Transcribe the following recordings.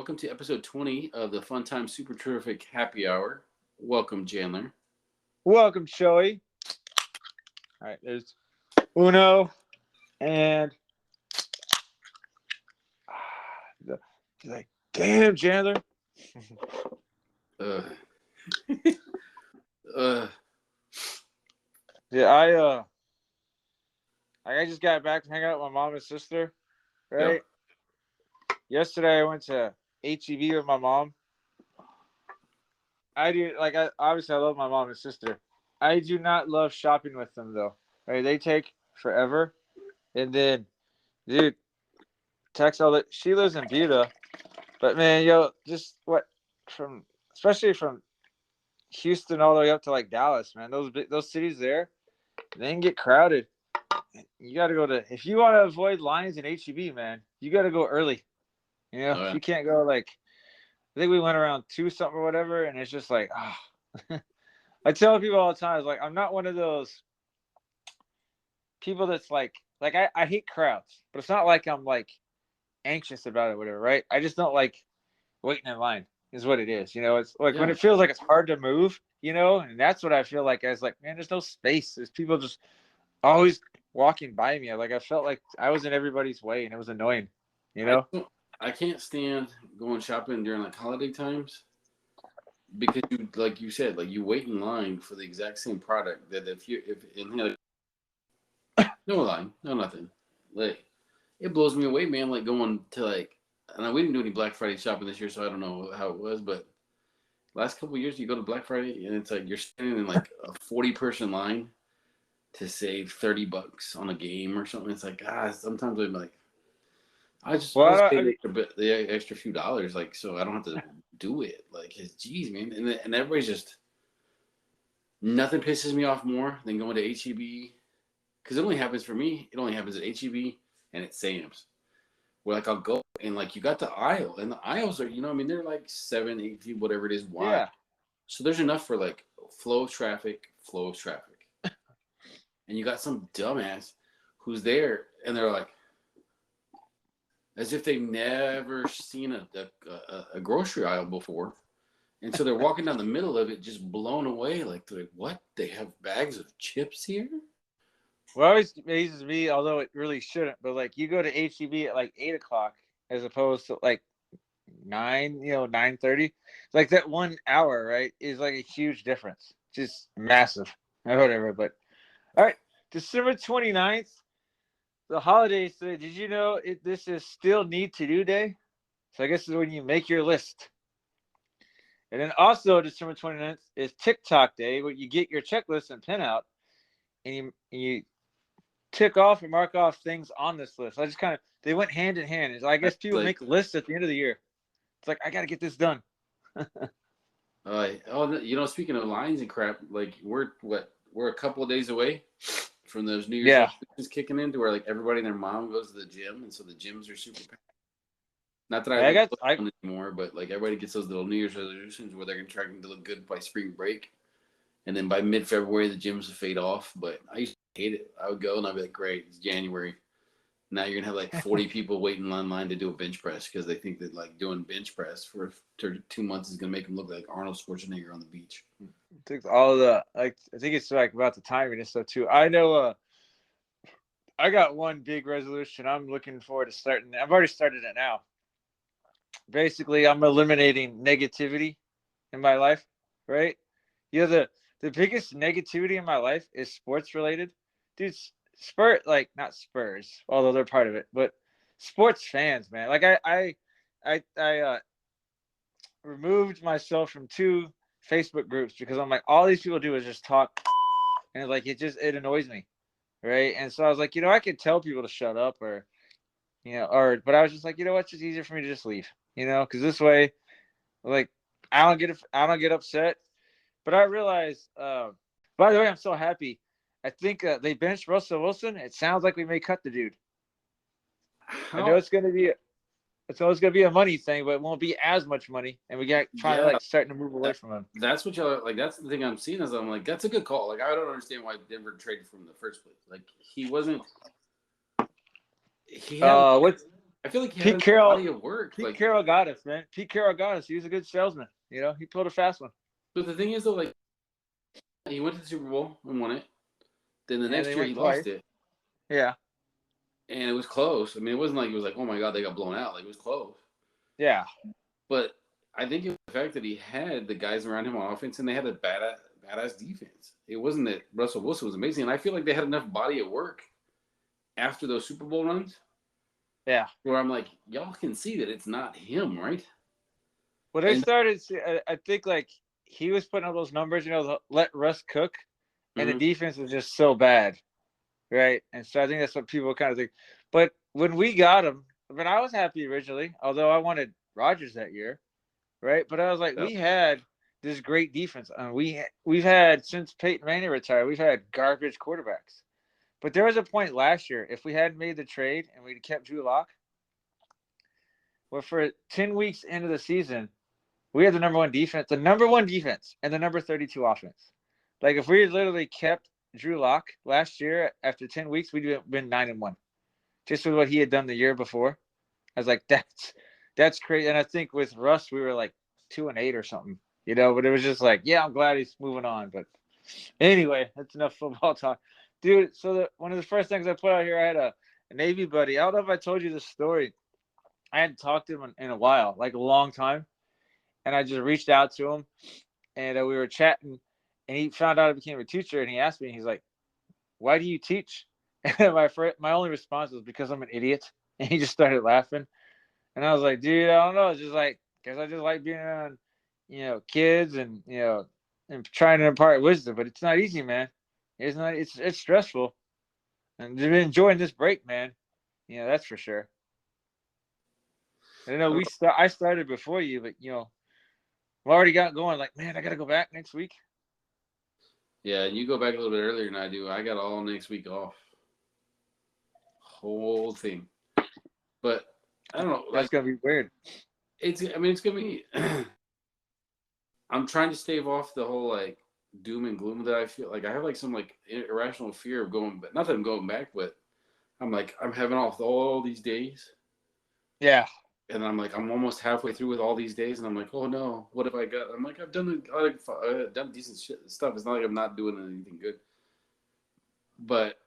welcome to episode 20 of the Fun Time Super Terrific Happy Hour. Welcome, Chandler. Welcome, Joey. All right, there's Uno and he's like, damn, Chandler. Uh, uh, Yeah, I just got back to hang out with my mom and sister. yeah. Right. Yesterday, I went to HEB with my mom. I do obviously I love my mom and sister. I do not love shopping with them though. Right? They take forever, and then, dude, Texel. She lives in Buda. But man, just what from especially from Houston all the way up to like Dallas, man. Those cities there, they can get crowded. You got to go to if you want to avoid lines in HEB, man. You got to go early. Oh, yeah. You can't go like I think we went around 2 something or whatever, and it's just like I tell people all the time, it's like I'm not one of those people that's like I hate crowds, but it's not like I'm like anxious about it, whatever, right? I just don't like waiting in line is what it is. It's like when Yeah. it feels like it's hard to move, and that's what I feel like. I was like, man, there's no space. There's people just always walking by me. Like I felt like I was in everybody's way and it was annoying, you know? I can't stand going shopping during like holiday times because you, like you said, like you wait in line for the exact same product that if in here, no line, no nothing. Like it blows me away, man. Like going to like, and we didn't do any Black Friday shopping this year, so I don't know how it was, but last couple of years you go to Black Friday and it's like you're standing in like a 40-person line to save $30 on a game or something. It's like sometimes I'm like, I'll just Well, pay the extra few dollars, like so I don't have to do it. Like, geez, man, and everybody's just nothing pisses me off more than going to HEB because it only happens for me. It only happens at HEB and at Sam's. Where like I'll go and like you got the aisle and the aisles are they're like 7, 8 feet, whatever it is wide. yeah. So there's enough for like flow of traffic, and you got some dumbass who's there and they're like as if they've never seen a grocery aisle before. And so they're walking down the middle of it, just blown away. Like, they're like, what? They have bags of chips here? What always amazes me, although it really shouldn't, but like you go to HEB at like 8 o'clock as opposed to like 9:30. Like that 1 hour, right, is like a huge difference. Just massive. Or whatever. But all right, December 29th. The holidays today. Did you know this is still need to do day? So I guess this is when you make your list. And then also December 29th is TikTok day, where you get your checklist and pin out, and you tick off or mark off things on this list. I just they went hand in hand. I guess people Like, make lists at the end of the year. It's like I got to get this done. speaking of lines and crap, like we're a couple of days away from those New Year's Yeah. resolutions kicking in, to where like everybody and their mom goes to the gym, and so the gyms are super packed. Not that I got I anymore, but like everybody gets those little New Year's resolutions where they're gonna try to look good by spring break, and then by mid-February the gyms will fade off. But I used to hate it. I would go and I'd be like, great, it's January. Now you're gonna have like 40 people waiting in line to do a bench press because they think that like doing bench press for 2 months is gonna make them look like Arnold Schwarzenegger on the beach. took all the like. I think it's like about the timing and stuff too. I know. I got one big resolution I'm looking forward to starting. I've already started it now. Basically, I'm eliminating negativity in my life. Right? The biggest negativity in my life is sports related, dude. Not Spurs, although they're part of it, but sports fans, man. Like I removed myself from 2 Facebook groups because I'm like, all these people do is just talk, and like it annoys me, right? And so I was like, I could tell people to shut up, but I was just like, you know what, it's just easier for me to just leave, because this way, like, I don't get upset. But I realized, by the way, I'm so happy. I think they benched Russell Wilson. It sounds like we may cut the dude. I know it's always going to be a money thing, but it won't be as much money. And we got trying to starting to move away from him. That's what y'all like. That's the thing I'm seeing, is I'm like, that's a good call. Like, I don't understand why Denver traded for him in the first place. Like, he wasn't. He had I feel like he Pete had a Carroll, body of work. Pete Like, Carroll got us, man. Pete Carroll got us. He was a good salesman. You know, he pulled a fast one. but the thing is, though, like he went to the Super Bowl and won it. Then the And next they year went he twice. lost it, Yeah. and it was close. I mean, it wasn't like it was like, oh my god, they got blown out. Like it was close. Yeah. But I think it was the fact that he had the guys around him on offense, and they had a badass defense. It wasn't that Russell Wilson was amazing, and I feel like they had enough body of work after those Super Bowl runs Yeah. where I'm like, y'all can see that it's not him, right? Well, they And started. I think like he was putting up those numbers. You know, let Russ cook, and the Mhm. defense was just so bad, right? And so I think that's what people kind of think. But when we got him, I mean, I was happy originally, although I wanted Rodgers that year, right? But I was like, Yeah. we had this great defense, and we've had since Peyton Manning retired, we've had garbage quarterbacks. But there was a point last year, if we hadn't made the trade and we'd kept Drew Lock, well, for 10 weeks into the season, we had the number one defense, and the number 32 offense. Like if we had literally kept Drew Lock last year after 10 weeks, we'd have been 9-1. Just with what he had done the year before. I was like, that's crazy. And I think with Russ, we were like 2-8 or something, you know, but it was just like, yeah, I'm glad he's moving on. But anyway, that's enough football talk. Dude, so one of the first things I put out here, I had a Navy buddy. I don't know if I told you this story. I hadn't talked to him in a while, like a long time. And I just reached out to him, and we were chatting, and he found out I became a teacher, and he asked me, he's like, why do you teach? And my only response was because I'm an idiot. And he just started laughing. And I was like, dude, I don't know. It's just like, because I just like being around, you know, kids and, you know, and trying to impart wisdom. But it's not easy, man. It's not, it's stressful. And I've been enjoying this break, man. You know, that's for sure. I know I started before you, but, you know, I've already got going like, man, I got to go back next week. Yeah, and you go back a little bit earlier than I do. I got all next week off. Whole thing. But I don't know. That's Like going to be weird. it's gonna be I'm trying to stave off the whole like doom and gloom that I feel like I have like some like irrational fear of going but not that I'm going back, but I'm like I'm having off all these days. Yeah. And I'm like, I'm almost halfway through with all these days, and I'm like, oh no, what have I got? I'm like, I've done decent stuff. It's not like I'm not doing anything good, but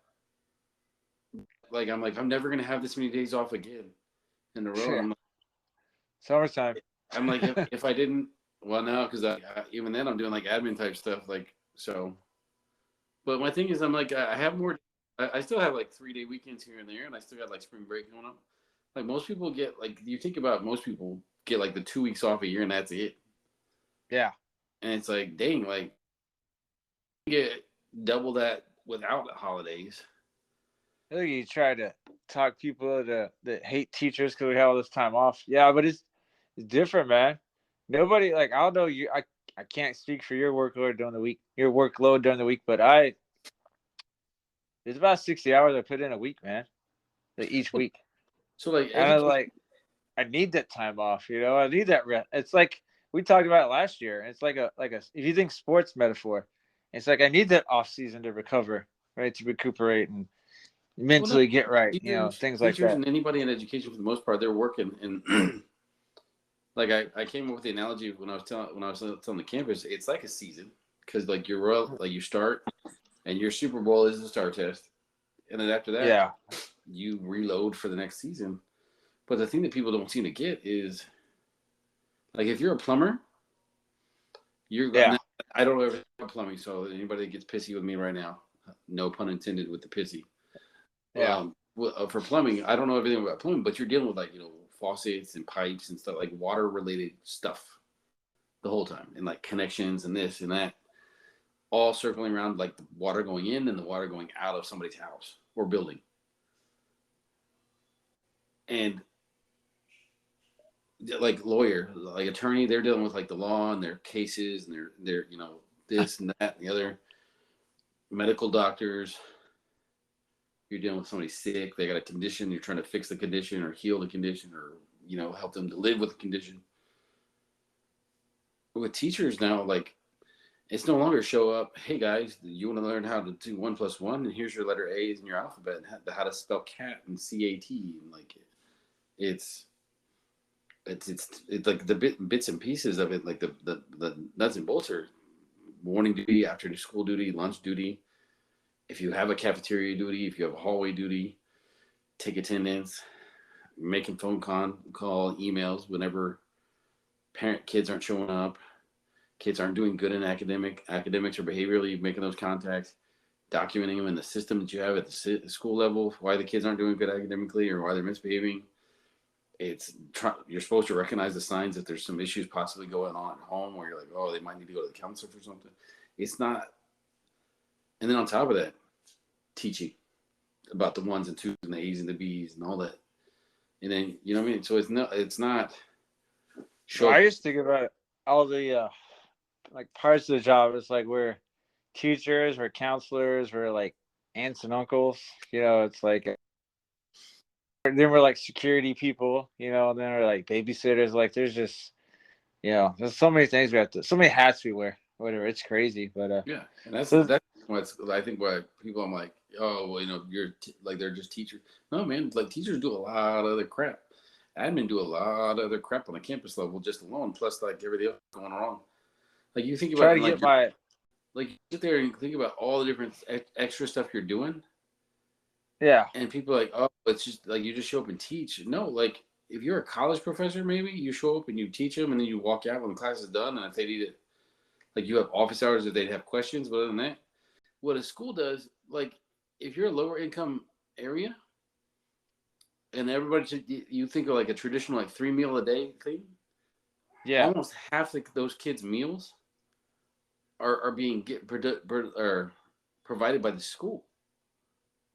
like I'm like, I'm never gonna have this many days off again in a row. Sure. I'm like, Summertime. if I didn't, well, no, because even then I'm doing like admin type stuff, like so. But my thing is, I'm like, I have more. I still have like 3-day weekends here and there, and I still got like spring break going on. Like most people get like you think about most people get like the 2 weeks off a year and that's it. Yeah. And it's like, dang, like you get double that without the holidays. I think you try to talk people that hate teachers because we have all this time off. Yeah, but it's different, man. Nobody like I don't know you. I can't speak for your workload during the week. Your workload during the week, but it's about 60 hours I put in a week, man. Like each week, So like and I was like, I need that time off. You know, I need that rest. It's like we talked about it last year. It's like a if you think sports metaphor, it's like I need that off season to recover, right? To recuperate and mentally get right. You know, things like teachers that. and anybody in education for the most part, they're working and like I came up with the analogy when I was telling the campus, it's like a season because like you start and your Super Bowl is the star test, and then after that, Yeah. you reload for the next season. But the thing that people don't seem to get is like if you're a plumber, Yeah. I don't ever plumbing, so anybody that gets pissy with me right now, no pun intended with the pissy. Yeah. For plumbing, I don't know everything about plumbing, but you're dealing with like faucets and pipes and stuff like water related stuff the whole time, and like connections and this and that, all circling around like the water going in and the water going out of somebody's house or building. And like lawyer, like attorney, they're dealing with like the law and their cases and their this and that and the other. Medical doctors, you're dealing with somebody sick, they got a condition, you're trying to fix the condition or heal the condition or help them to live with the condition. With teachers now, like it's no longer show up, hey guys, you want to learn how to do 1 + 1 and here's your letter A's in your alphabet and how to spell cat and CAT and like It's it's like the bits and pieces of it, like the nuts and bolts are morning duty, after school duty, lunch duty. If you have a cafeteria duty, if you have a hallway duty, take attendance, making call emails whenever kids aren't showing up, kids aren't doing good in academics or behaviorally, making those contacts, documenting them in the system that you have at the school level, why the kids aren't doing good academically or why they're misbehaving. You're supposed to recognize the signs that there's some issues possibly going on at home where you're like, oh, they might need to go to the counselor for something. It's not. And then on top of that, teaching about the ones and twos and the A's and the B's and all that. And then, you know what I mean? So it's not. I just think about all the like parts of the job. It's like we're teachers, we're counselors, we're like aunts and uncles. You know, it's like then we're like security people. You know, and then we're like babysitters. Like there's just, you know, there's so many things so many hats we wear. Whatever, it's crazy, but yeah, and that's what's I think why people, I'm like, oh well, you know, you're like they're just teachers. No, man, like teachers do a lot of other crap. Admin do a lot of other crap on the campus level just alone, plus like everything else going wrong. Like you think about like you sit there and think about all the different extra stuff you're doing. Yeah. And people are like, oh, it's just like you just show up and teach. No, like if you're a college professor, maybe you show up and you teach them and then you walk out when the class is done. And if they need it, like you have office hours if they'd have questions. But other than that, what a school does, like if you're a lower income area and everybody, you think of like a traditional like 3 meal a day thing. Yeah. Almost half those kids' meals are being provided by the school.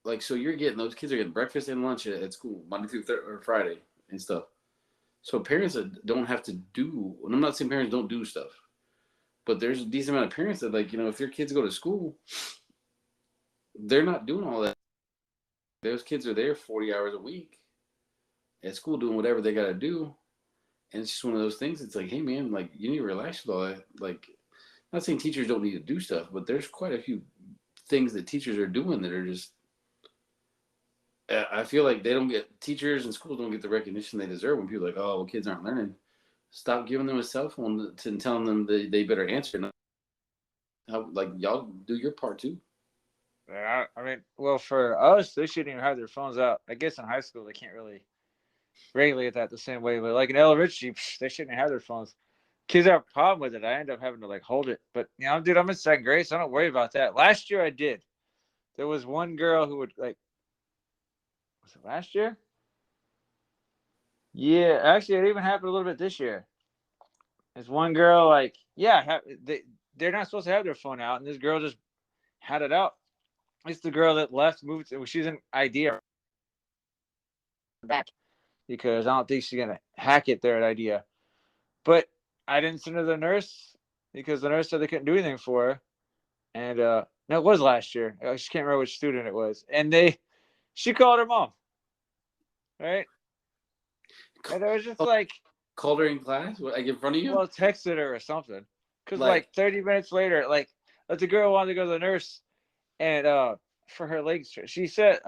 Like, so you're getting, those kids are getting breakfast and lunch at school Monday through or Friday and stuff. So parents don't have to do, and I'm not saying parents don't do stuff, but there's a decent amount of parents that, like, you know, if your kids go to school, they're not doing all that. Those kids are there 40 hours a week at school doing whatever they got to do. And it's just one of those things. It's like, hey, man, like, you need to relax with all that. Like, I'm not saying teachers don't need to do stuff, but there's quite a few things that teachers are doing that are just, I feel like teachers and schools don't get the recognition they deserve when people are like, oh, well, kids aren't learning. Stop giving them a cell phone and telling them they better answer. Like, y'all do your part too. I mean, well, for us, they shouldn't even have their phones out. I guess in high school, they can't really regulate that the same way. But like in elementary, they shouldn't have their phones. Kids have a problem with it. I end up having to like hold it. But, you know, dude, I'm in second grade, so I don't worry about that. Last year I did. There was one girl who would was it last year? Yeah, actually, it even happened a little bit this year. There's one girl, like, yeah, they're not supposed to have their phone out, and this girl just had it out. It's the girl that left, moved. She's an idea back because I don't think she's gonna hack it there at idea. But I didn't send her to the nurse because the nurse said they couldn't do anything for her. And no, it was last year. I just can't remember which student it was. And she called her mom, right? And I was just like, called her in class, like in front of you? Well, texted her or something. Because like 30 minutes later, like the girl wanted to go to the nurse and for her legs. She said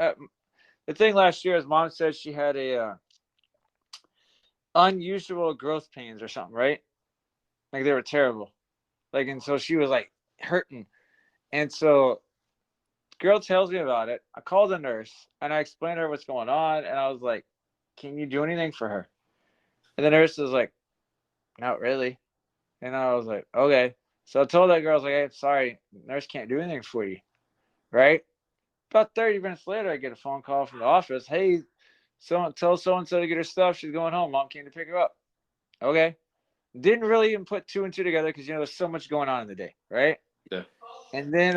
the thing last year is mom said she had a unusual growth pains or something, right? Like they were terrible. Like, and so she was like hurting. And so girl tells me about it. I called the nurse and I explained to her what's going on. And I was like, can you do anything for her? And the nurse was like, not really. And I was like, okay. So I told that girl, I was like, hey, sorry, nurse can't do anything for you. Right? About 30 minutes later, I get a phone call from the office. Hey, tell so-and-so to get her stuff. She's going home. Mom came to pick her up. Okay. Didn't really even put two and two together because, you know, there's so much going on in the day. Right? Yeah. And then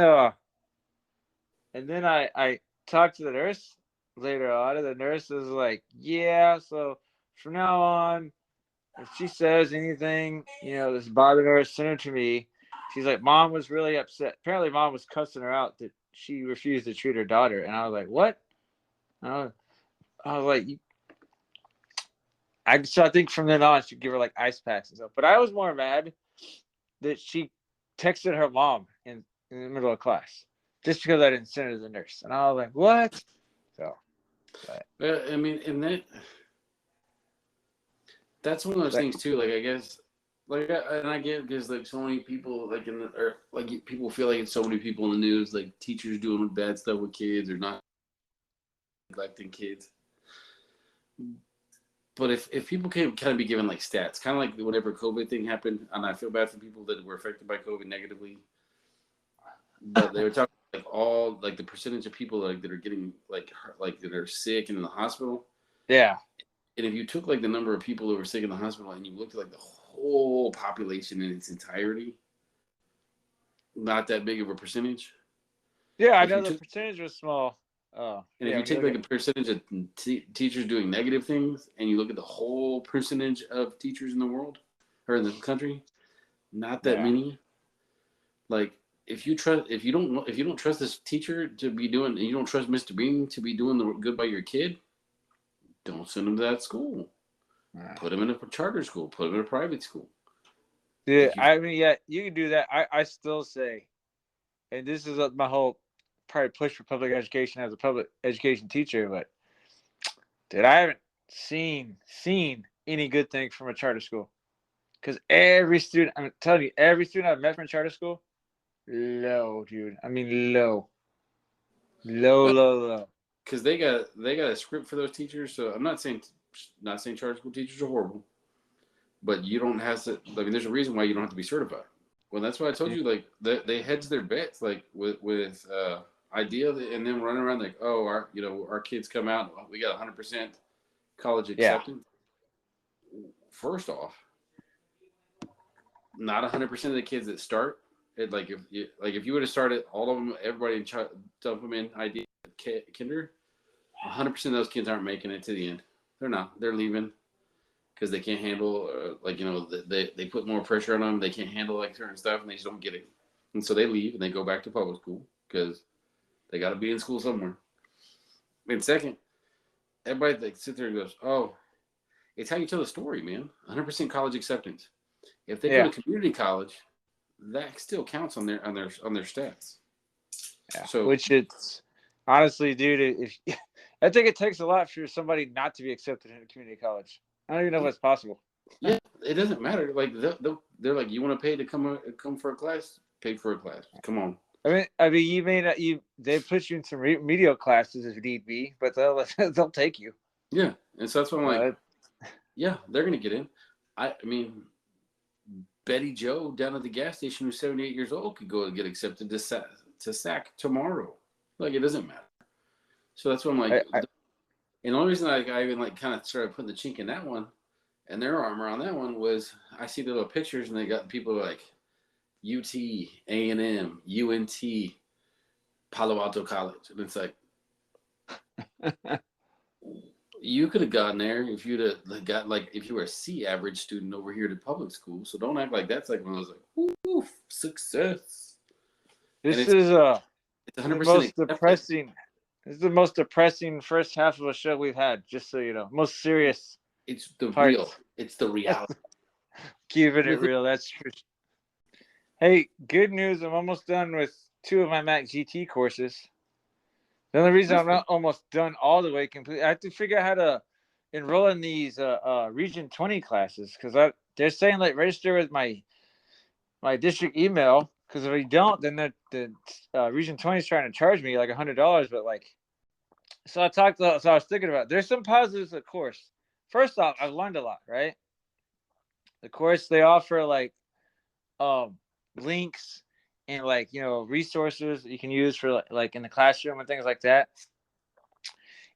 I talked to the nurse later on, and the nurse was like, yeah, so from now on, if she says anything, you know, that's bothering her, send her to me. She's like, mom was really upset. Apparently, mom was cussing her out that she refused to treat her daughter. And I was like, what? I was like, so I think from then on, she'd give her like ice packs and stuff. But I was more mad that she texted her mom in the middle of class just because I didn't send her to the nurse. And I was like, what? So, I mean, and that, that's one of those Like, things too. Like I guess, and I get because like so many people like or like people feel like it's so many people in the news, like teachers doing bad stuff with kids or not neglecting kids. But if people can kind of be given like stats, kind of like whenever COVID thing happened, and I feel bad for people that were affected by COVID negatively, but they were talking like all like the percentage of people like that are getting like that are sick and in the hospital. yeah, And if you took like the number of people who were sick in the hospital and you looked at like the whole population in its entirety, not that big of a percentage. yeah. I If know you the took percentage was small. Oh, and if yeah. you When you take look like at the percentage of teachers doing negative things and you look at the whole percentage of teachers in the world or in the country, not that yeah, many. Like if you don't trust this teacher to be doing, and you don't trust Mr. Bean to be doing the good by your kid, don't send him to that school. yeah. Put him in a charter school. Put him in a private school. Yeah, If you I mean, yeah, you can do that. I still say, and this is my whole probably push for public education as a public education teacher, but dude, I haven't seen any good thing from a charter school. Because every student, I'm telling you, every student I've met from a charter school, low, dude. I mean, low, low, low, low. because they got a script for those teachers. So I'm not saying charter school teachers are horrible, but you don't have to. I mean, there's a reason why you don't have to be certified. Well, that's why I told you like they hedge their bets like with idea and then running around like, oh, our kids come out, we got 100% college Yeah, acceptance. First off, not 100% of the kids that start it, if you would have started all of them, everybody and dump them in ID kinder, 100% of those kids aren't making it to the end. They're not. They're leaving because they can't handle they put more pressure on them. They can't handle like certain stuff and they just don't get it. And so they leave and they go back to public school because they got to be in school somewhere. And second, everybody like sits there and goes, "Oh, it's how you tell the story, man. 100% college acceptance. If they go yeah, to community college, that still counts on their stats." yeah. So Which it's honestly, dude, if I think it takes a lot for somebody not to be accepted in a community college. I don't even know if that's possible. yeah, it doesn't matter. Like they're like, you want to pay to come for a class? Pay for a class. Come on. I mean, you may not. They put you in some remedial classes if need be, but they'll take you. Yeah, and so that's why I'm like, Uh, yeah, they're gonna get in. I mean, Betty Joe down at the gas station who's 78 years old could go and get accepted to SAC tomorrow. Like it doesn't matter. So that's what I'm like. And the only reason I even like kind of started putting the chink in that one and their arm around that one was I see the little pictures and they got people like UT, A&M, UNT, Palo Alto College, and it's like you could have gotten there if you'd have got like if you were a C average student over here to public school. So don't act like that's like one of those like woo, success. this And is it's the 100% most accepted. depressing. This is the most depressing first half of a show we've had. Just so you know, most serious. It's the parts. real. It's the reality. Keeping it real. That's true. Hey, good news. I'm almost done with 2 of my Mac GT courses. The only reason I'm not almost done all the way completely, I have to figure out how to enroll in these Region 20 classes because they're saying like register with my district email because if you don't, then the Region 20 is trying to charge me like $100. But like, so I was thinking about there's some positives of the course. First off, I've learned a lot, right? The course they offer like links and like resources you can use for like in the classroom and things like that.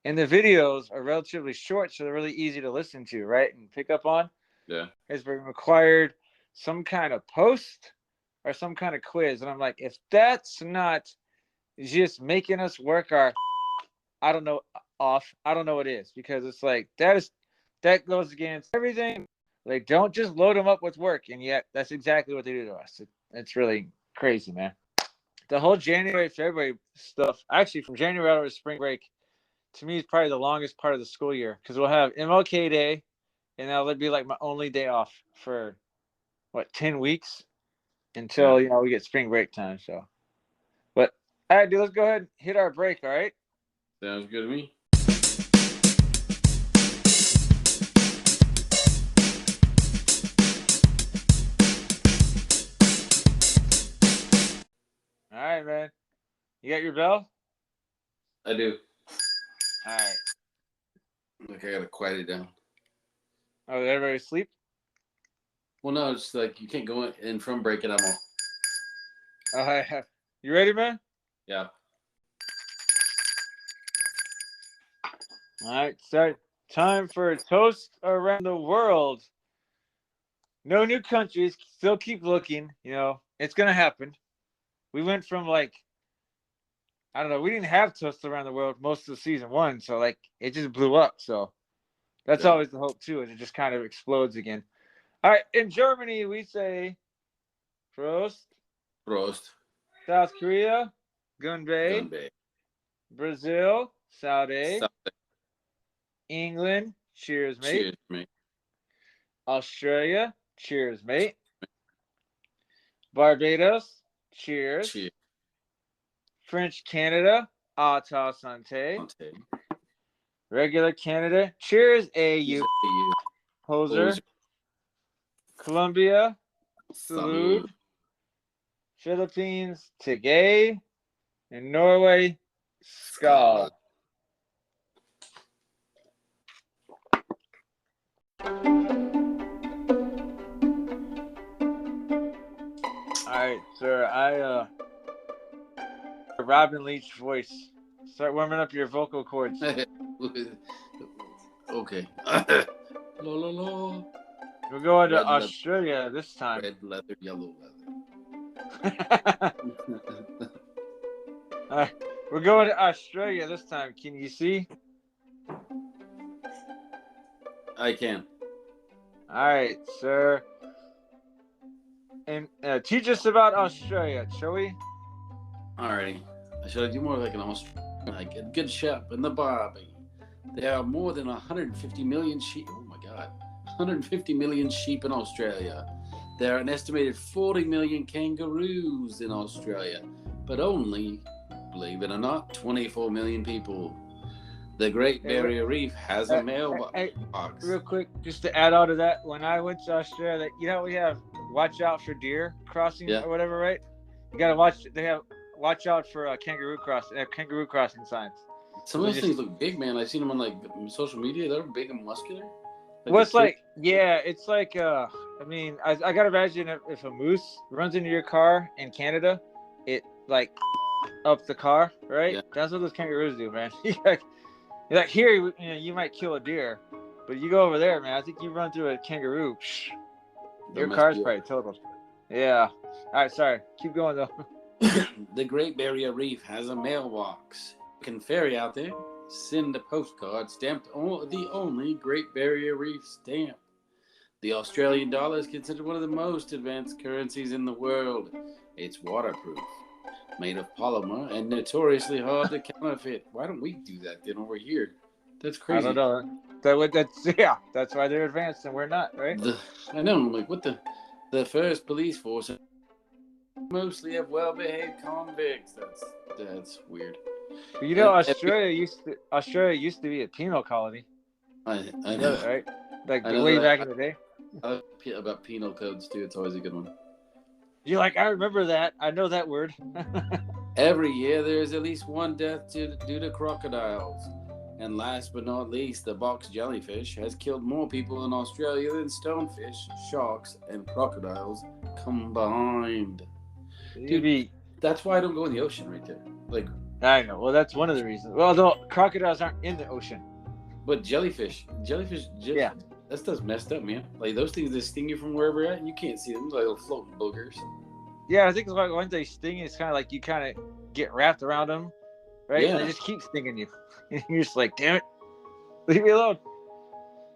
And the videos are relatively short, so they're really easy to listen to, right, and pick up on. Yeah. Has been required some kind of post or some kind of quiz, and I'm like, if that's not just making us work our, I don't know what is, because it's like that goes against everything. Like, don't just load them up with work, and yet that's exactly what they do to us. It's really crazy, man. The whole January, February stuff, actually from January out to spring break, to me is probably the longest part of the school year because we'll have MLK Day, and that'll be like my only day off for 10 weeks until we get spring break time. So, but all right, dude, let's go ahead and hit our break. All right. Sounds good to me. right, man. You got your bell? I do. All right. Like I gotta quiet it down. Oh, did everybody sleep? Well, no, it's like you can't go in from break it. I'm all. All right. You ready, man? Yeah. All right. Start. Time for a toast around the world. No new countries. Still keep looking. You know, it's going to happen. We went from like, I don't know, we didn't have toast around the world most of season 1. So, like, it just blew up. So, that's Yeah. always the hope, too. And it just kind of explodes again. All right. In Germany, we say Prost. Prost. South Korea, Gunbei. Gunbei. Brazil, Saudi. South- England, cheers, mate. Cheers, mate. Australia, cheers, mate. Barbados, cheers. Cheers. French Canada, à ta santé. Santé. Regular Canada, cheers, AU. Poser. Poser. Colombia, Salud. salud. Philippines, tigay. And Norway, skål. All right, sir. Robin Leach voice. Start warming up your vocal cords. Okay. La la la. We're going to Red leather. Australia this time. Red leather, yellow Alright, we're going to Australia this time. Can you see? I can. All right, sir. And teach us about Australia, shall we? Alrighty. Should I do more like an Australian? Like a good shop in the Barbie. There are more than 150 million sheep. Oh my God. 150 million sheep in Australia. There are an estimated 40 million kangaroos in Australia, but only, believe it or not, 24 million people. The Great Barrier Reef has a mailbox. Real quick, just to add on to that, when I went to Australia, you know we have watch out for deer crossing or whatever, right? You gotta watch. They have watch out for kangaroo crossing. They have kangaroo crossing signs. Some of those things look big, man. I've seen them on like social media. They're big and muscular. Like well, it's like, yeah, it's like, I mean, I gotta imagine if a moose runs into your car in Canada, it like up the car, right? Yeah. That's what those kangaroos do, man. Like here, you know, you might kill a deer, but you go over there, man. I think you run through a kangaroo, your car's probably totaled. Yeah. All right, sorry. Keep going though. The Great Barrier Reef has a mailbox. You can ferry out there. Send a postcard stamped the only Great Barrier Reef stamp. The Australian dollar is considered one of the most advanced currencies in the world. It's waterproof, made of polymer, and notoriously hard to counterfeit. Why don't we do that then over here? That's crazy. I don't know. That's why they're advanced and we're not, right? I know. I'm like, what the first police force mostly of well-behaved convicts. That's weird. You know, Australia used to be a penal colony. I know, right? Like way back in the day. About penal codes too. It's always a good one. You're like, I remember that. I know that word. Every year, there's at least one death due to crocodiles. And last but not least, the box jellyfish has killed more people in Australia than stonefish, sharks, and crocodiles combined. Dude, that's why I don't go in the ocean right there. Like, I know. Well, that's one of the reasons. Well, though crocodiles aren't in the ocean. But jellyfish, yeah, that stuff's messed up, man. Like those things that sting you from wherever you're at, you can't see them. Like little floating boogers. Yeah, I think it's like once they sting, it's kind of like you kind of get wrapped around them, right? Yeah. And they just keep stinging you. You're just like, damn it, leave me alone.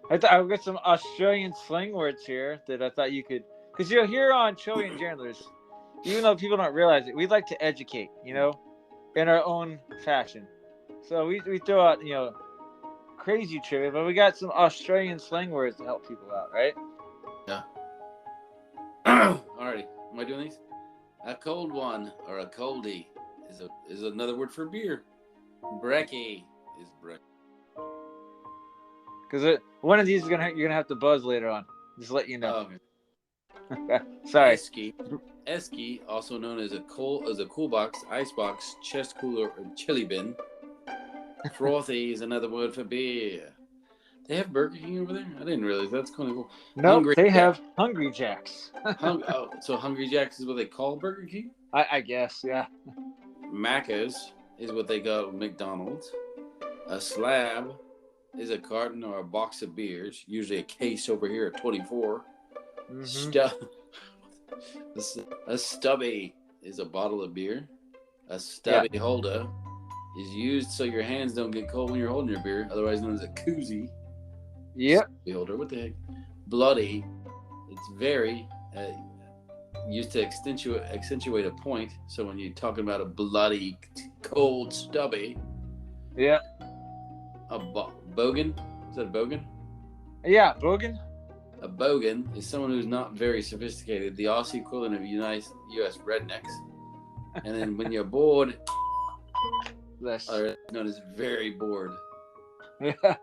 I've got some Australian slang words here that I thought you could, because you're here on Joey and Chandler's. Even though people don't realize it, we'd like to educate, you know, in our own fashion. So we throw out, you know, crazy trivia, but we got some Australian slang words to help people out, right? Yeah. Alrighty, am I doing these? A cold one or a coldie is another word for beer. Brekkie is brekkie. Because one of these you're gonna have to buzz later on. Just let you know. Oh, okay. Sorry. Esky, also known as a cool box, ice box, chest cooler, or chili bin. Frothy is another word for beer. They have Burger King over there? I didn't realize. That's kind of cool. No, they have Hungry Jacks. So Hungry Jacks is what they call Burger King? I guess, yeah. Macca's is what they call McDonald's. A slab is a carton or a box of beers, usually a case over here at 24. Mm-hmm. A stubby is a bottle of beer. A stubby holder is used so your hands don't get cold when you're holding your beer, otherwise known as a koozie. Yep. Stubby holder. What the heck? Bloody. It's very used to accentuate a point. So when you're talking about a bloody, cold stubby. Yeah. A bogan. Is that a bogan? Yeah, bogan. A bogan is someone who's not very sophisticated, the Aussie equivalent of U.S. rednecks. And then when you're bored, are known as very bored. Yeah,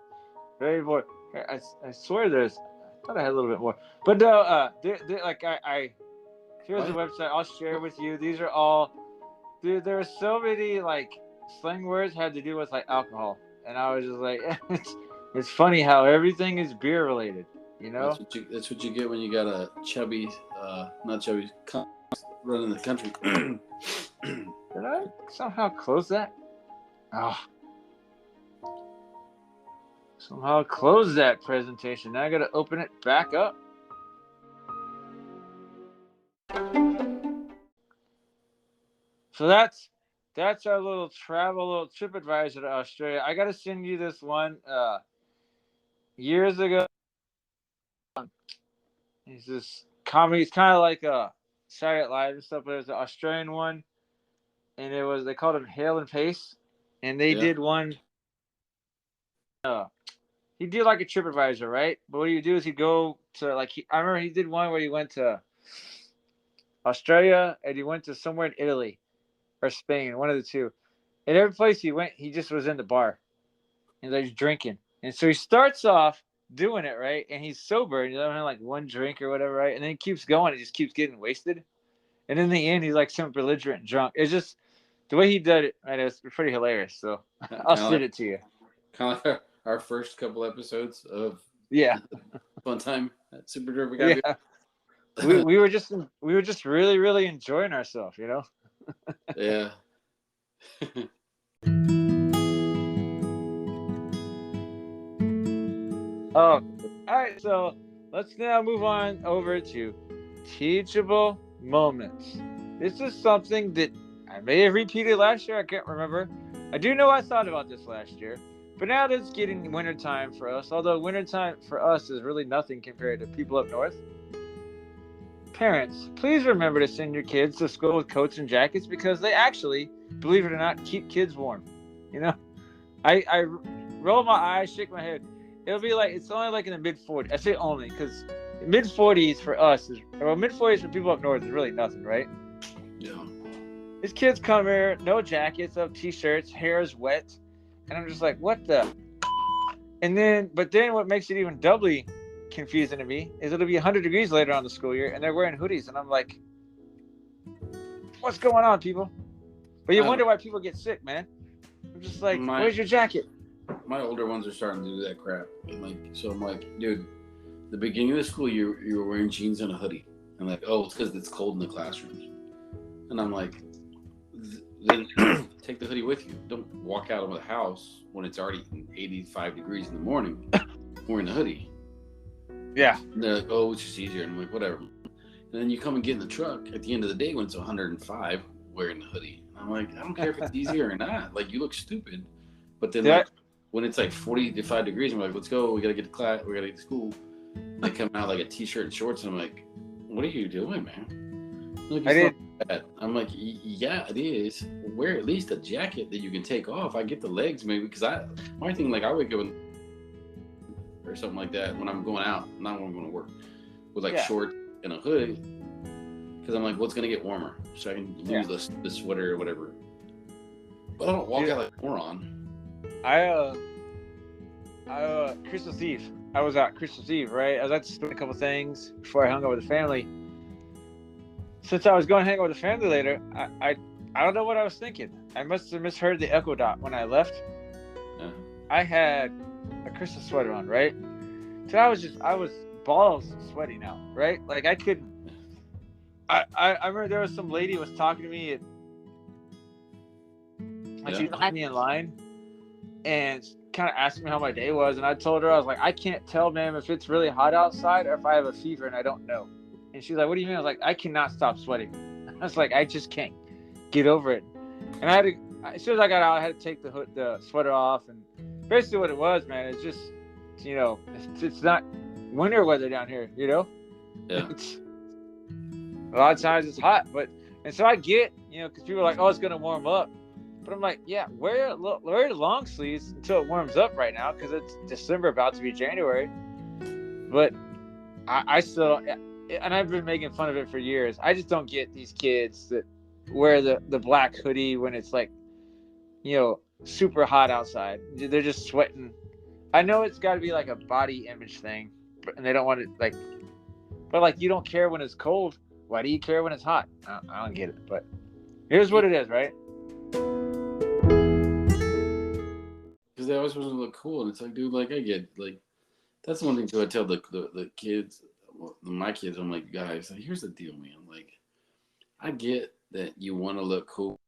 very bored. I swear I thought I had a little bit more. But no, like here's the website. I'll share with you. These are all, dude, there are so many like slang words had to do with like alcohol. And I was just like, it's funny how everything is beer related. You know, that's what you get when you got a chubby, running the country. Did I somehow close that? Oh, somehow close that presentation. Now I got to open it back up. So that's our little trip advisor to Australia. I got to send you this one. Years ago. He's this comedy. It's kind of like a Saturday Night Live and stuff, but it was an Australian one, and they called him Hale and Pace, and they did one. He did like a TripAdvisor, right? But what he would do is he'd go to I remember he did one where he went to Australia and he went to somewhere in Italy or Spain, one of the two. And every place he went, he just was in the bar and he's drinking. And so he starts off doing it, right? And he's sober and he's having like one drink or whatever, right? And then he keeps going and just keeps getting wasted. And in the end, he's like some belligerent drunk. It's just the way he did it, right? It's pretty hilarious. So I'll send it to you. Kind of like our first couple episodes of Fun Time at Super Derby. Yeah. we were just really, really enjoying ourselves, you know? Yeah. All right, so let's now move on over to teachable moments. This is something that I may have repeated last year. I can't remember. I do know I thought about this last year, but now that it's getting wintertime for us, although wintertime for us is really nothing compared to people up north. Parents, please remember to send your kids to school with coats and jackets because they actually, believe it or not, keep kids warm. You know, I roll my eyes, shake my head. It'll be like, it's only like in the mid-40s. I say only because mid-40s for us mid-40s for people up north is really nothing, right? Yeah. These kids come here, no jackets, up t-shirts, hair is wet. And I'm just like, what the? But then what makes it even doubly confusing to me is it'll be 100 degrees later on the school year and they're wearing hoodies. And I'm like, what's going on, people? But you wonder why people get sick, man. I'm just like, where's your jacket? My older ones are starting to do that crap. And so I'm like, dude, the beginning of the school year, you were wearing jeans and a hoodie. And like, oh, it's because it's cold in the classrooms. And I'm like, then take the hoodie with you. Don't walk out of the house when it's already 85 degrees in the morning wearing a hoodie. Yeah. And they're like, oh, it's just easier. And I'm like, whatever. And then you come and get in the truck at the end of the day when it's 105 wearing the hoodie. And I'm like, I don't care if it's easier or not. Like, you look stupid. But then like, when it's like 45 degrees, I'm like, let's go. We got to get to class. We got to get to school. And they come out like a t-shirt and shorts. And I'm like, what are you doing, man? Like, I did. I'm like, yeah, it is. Wear at least a jacket that you can take off. I get the legs maybe because my thing, like, I wake up or something like that when I'm going out, not when I'm going to work, with like shorts and a hoodie because I'm like, what's going to get warmer so I can lose the sweater or whatever. But I don't walk out like a moron. Christmas Eve. I was out Christmas Eve, right? I was out to do a couple things before I hung out with the family. since I was going to hang out with the family later, I don't know what I was thinking. I must have misheard the Echo Dot when I left. Yeah. I had a Christmas sweater on, right? So I was balls sweaty now, right? Like I couldn't. I remember there was some lady was talking to me, and she had me in line, and kind of asked me how my day was, and I told her, I was like, I can't tell, ma'am, if it's really hot outside or if I have a fever and I don't know. And she's like, what do you mean? I was like, I cannot stop sweating. I was like, I just can't get over it. And I had to, as soon as I got out, I had to take the sweater off, and basically what it was, man, it's just, you know, it's not winter weather down here, you know? Yeah. A lot of times it's hot, and so I get, you know, because people are like, oh, it's going to warm up. But I'm like, yeah, wear the long sleeves until it warms up right now, because it's December, about to be January. But I still, and I've been making fun of it for years. I just don't get these kids that wear the black hoodie when it's like, you know, super hot outside. They're just sweating. I know it's got to be like a body image thing, and they don't want it like, but like you don't care when it's cold. Why do you care when it's hot? I don't get it. But here's what it is, right? Because they always want to look cool, and it's like, dude, like I get, like that's one thing too. I tell the kids, well, my kids, I'm like, guys, here's the deal, man. Like, I get that you want to look cool,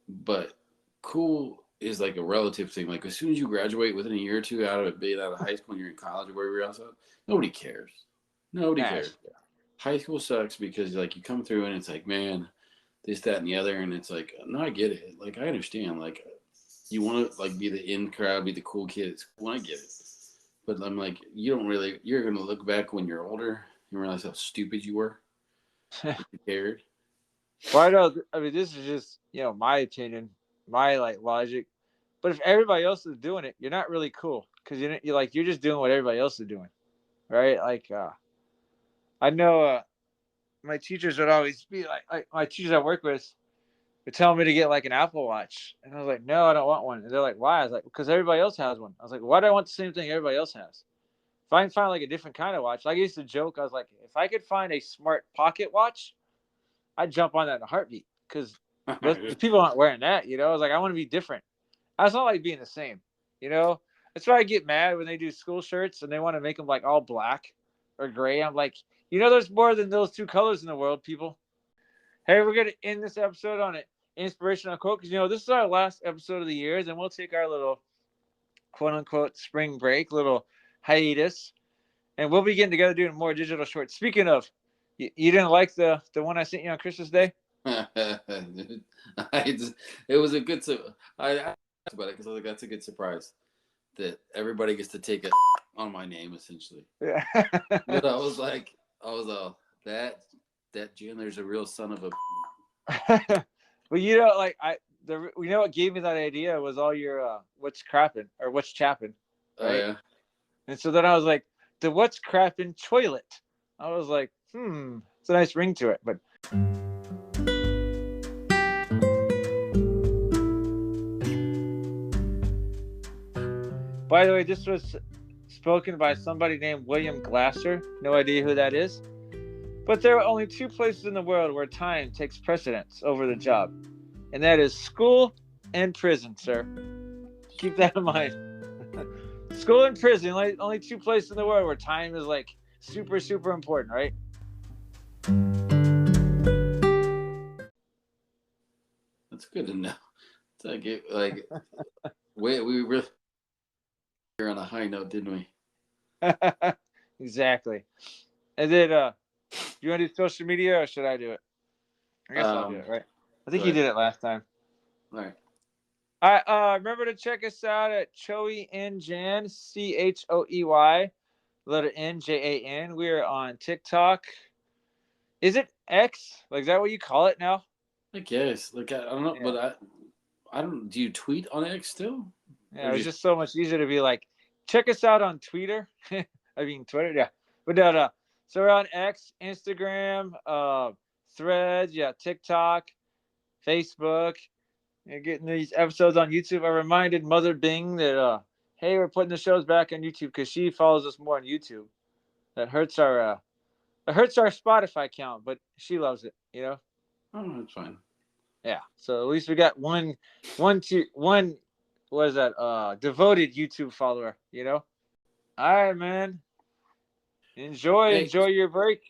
but cool is like a relative thing. Like as soon as you graduate, within a year or two out of high school, and you're in college or wherever else, nobody cares. Nobody cares. High school sucks because like you come through and it's like, man, this, that, and the other, and it's like, no, I get it. Like I understand. Like you want to like be the in crowd, be the cool kid at school. I get it. But I'm like, you're going to look back when you're older and realize how stupid you were. You cared. Well, I mean, this is just, you know, my opinion, my like logic. But if everybody else is doing it, you're not really cool, because you're just doing what everybody else is doing, right? Like, I know my teachers would always be like my teachers I work with would tell me to get like an Apple Watch, and I was like, no, I don't want one. And they're like, why? I was like, because everybody else has one. I was like, why do I want the same thing everybody else has? If I can find like a different kind of watch, like I used to joke, I was like, if I could find a smart pocket watch, I'd jump on that in a heartbeat, because people aren't wearing that, you know. I was like, I want to be different. I was not like being the same, you know. That's why I get mad when they do school shirts and they want to make them like all black or gray. I'm like, you know, there's more than those two colors in the world, people. Hey, we're gonna end this episode on an inspirational quote, because you know this is our last episode of the year, and we'll take our little quote unquote spring break, little hiatus, and we'll be getting together doing more digital shorts. Speaking of, you didn't like the one I sent you on Christmas Day? It was a good. I asked about it because I was like, that's a good surprise that everybody gets to take it on my name essentially. Yeah. But I was that Chandler's a real son of a. Well, you know, like you know what gave me that idea was all your what's crapping or what's chapping. Right? Oh yeah. And so then I was like, the what's crapping toilet. I was like, it's a nice ring to it. But by the way, this was spoken by somebody named William Glasser. No idea who that is. But there are only two places in the world where time takes precedence over the job, and that is school and prison, sir. Keep that in mind. School and prison, only two places in the world where time is like super, super important, right? That's good to know. It's like we really were on a high note, didn't we? Exactly. And then, you want to do social media or should I do it? I guess I'll do it, right? I think you did it last time. All right. All right. Remember to check us out at Choey Njan, Choey, letter Njan. We are on TikTok. Is it X? Like, is that what you call it now? I guess. Like I don't know, but I don't. Do you tweet on X still? Yeah, it's just so much easier to be like, check us out on Twitter. I mean Twitter, yeah. But no. So we're on X, Instagram, Threads, TikTok, Facebook. You're getting these episodes on YouTube. I reminded Mother Bing that, hey, we're putting the shows back on YouTube because she follows us more on YouTube. That hurts our It hurts our Spotify count, but she loves it. Oh, that's fine. Yeah. So at least we got one was that devoted YouTube follower. All right, man. Enjoy Hey, your break.